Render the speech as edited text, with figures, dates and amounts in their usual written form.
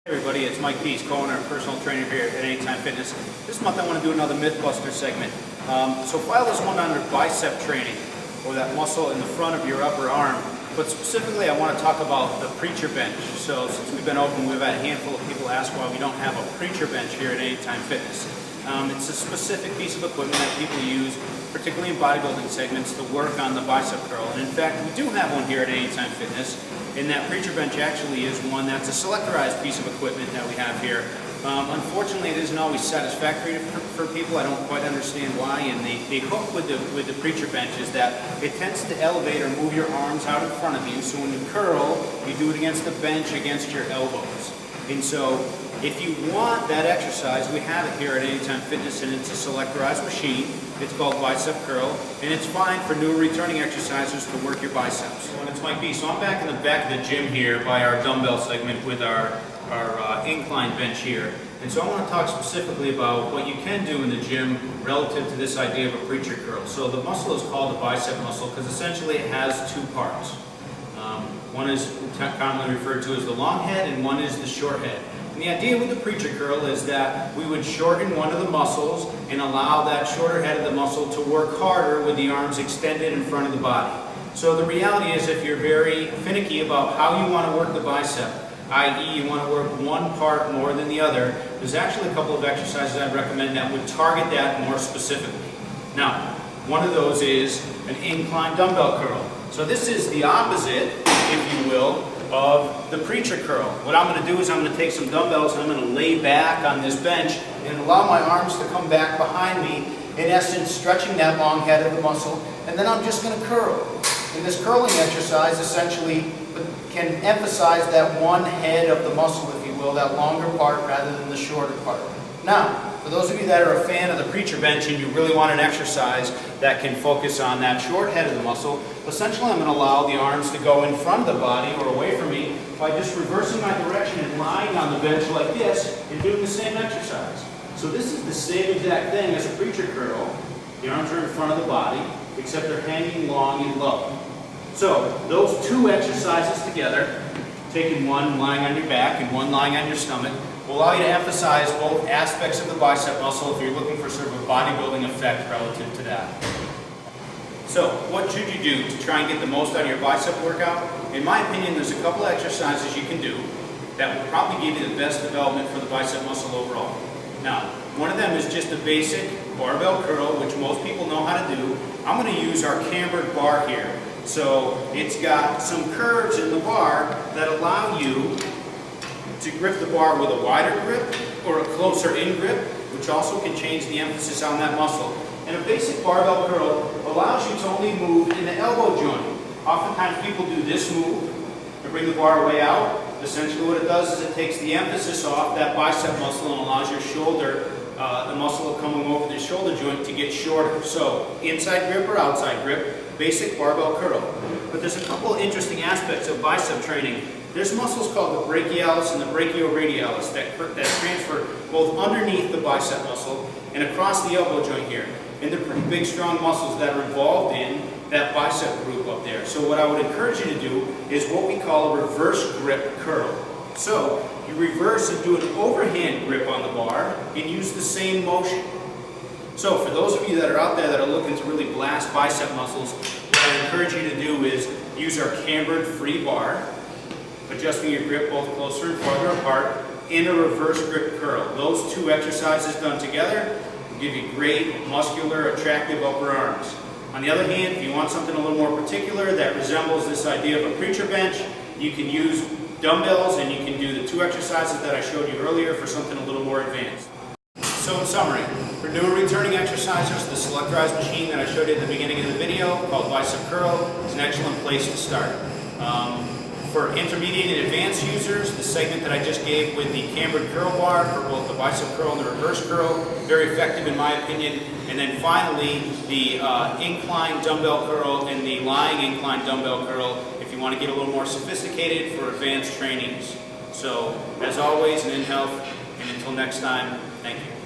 Hey everybody, it's Mike Pease, co-owner and personal trainer here at Anytime Fitness. This month I want to do another Mythbuster segment. So file this one under bicep training, or that muscle in the front of your upper arm. But specifically I want to talk about the preacher bench. So since we've been open, we've had a handful of people ask why we don't have a preacher bench here at Anytime Fitness. It's a specific piece of equipment that people use, particularly in bodybuilding segments, to work on the bicep curl. And in fact, we do have one here at Anytime Fitness. And that preacher bench actually is one that's a selectorized piece of equipment that we have here. Unfortunately, it isn't always satisfactory for people. I don't quite understand why. And the hook with the preacher bench is that it tends to elevate or move your arms out in front of you. So when you curl, you do it against the bench, against your elbows. And so if you want that exercise, we have it here at Anytime Fitness, and it's a selectorized machine. It's called Bicep Curl, and it's fine for new returning exercisers to work your biceps. And it's Mike B. So I'm back in the back of the gym here by our dumbbell segment with our incline bench here. And so I want to talk specifically about what you can do in the gym relative to this idea of a preacher curl. So the muscle is called the bicep muscle because essentially it has two parts. One is commonly referred to as the long head, and one is the short head. And the idea with the preacher curl is that we would shorten one of the muscles and allow that shorter head of the muscle to work harder with the arms extended in front of the body. So the reality is, if you're very finicky about how you want to work the bicep, i.e. you want to work one part more than the other, there's actually a couple of exercises I'd recommend that would target that more specifically. Now, one of those is an incline dumbbell curl. So this is the opposite, if you will, of the preacher curl. What I'm going to do is I'm going to take some dumbbells and I'm going to lay back on this bench and allow my arms to come back behind me, in essence stretching that long head of the muscle, and then I'm just going to curl. And this curling exercise essentially can emphasize that one head of the muscle, if you will, that longer part rather than the shorter part. Now, for those of you that are a fan of the preacher bench and you really want an exercise that can focus on that short head of the muscle, essentially I'm going to allow the arms to go in front of the body or away from me by just reversing my direction and lying on the bench like this and doing the same exercise. So this is the same exact thing as a preacher curl. The arms are in front of the body, except they're hanging long and low. So those two exercises together, taking one lying on your back and one lying on your stomach, will allow you to emphasize both aspects of the bicep muscle if you're looking for sort of a bodybuilding effect relative to that. So what should you do to try and get the most out of your bicep workout? In my opinion, there's a couple of exercises you can do that will probably give you the best development for the bicep muscle overall. Now, one of them is just a basic barbell curl, which most people know how to do. I'm going to use our cambered bar here. So it's got some curves in the bar that allow you to grip the bar with a wider grip or a closer in grip, which also can change the emphasis on that muscle. And a basic barbell curl allows you to only move in the elbow joint. Oftentimes people do this move to bring the bar way out. Essentially what it does is it takes the emphasis off that bicep muscle and allows your shoulder, the muscle coming over the shoulder joint, to get shorter. So inside grip or outside grip, basic barbell curl. But there's a couple of interesting aspects of bicep training. There's muscles called the brachialis and the brachioradialis that transfer both underneath the bicep muscle and across the elbow joint here. And they're pretty big, strong muscles that are involved in that bicep group up there. So what I would encourage you to do is what we call a reverse grip curl. So you reverse and do an overhand grip on the bar and use the same motion. So for those of you that are out there that are looking to really blast bicep muscles, what I encourage you to do is use our cambered free bar, adjusting your grip both closer and farther apart, in a reverse grip curl. Those two exercises done together will give you great, muscular, attractive upper arms. On the other hand, if you want something a little more particular that resembles this idea of a preacher bench, you can use dumbbells and you can do the two exercises that I showed you earlier for something a little more advanced. So in summary, for newer returning exercisers, the selectorized machine that I showed you at the beginning of the video called Bicep Curl is an excellent place to start. For intermediate and advanced users, the segment that I just gave with the cambered curl bar for both the bicep curl and the reverse curl, very effective in my opinion. And then finally, the incline dumbbell curl and the lying incline dumbbell curl if you want to get a little more sophisticated for advanced trainings. So, as always, and in health, and until next time, thank you.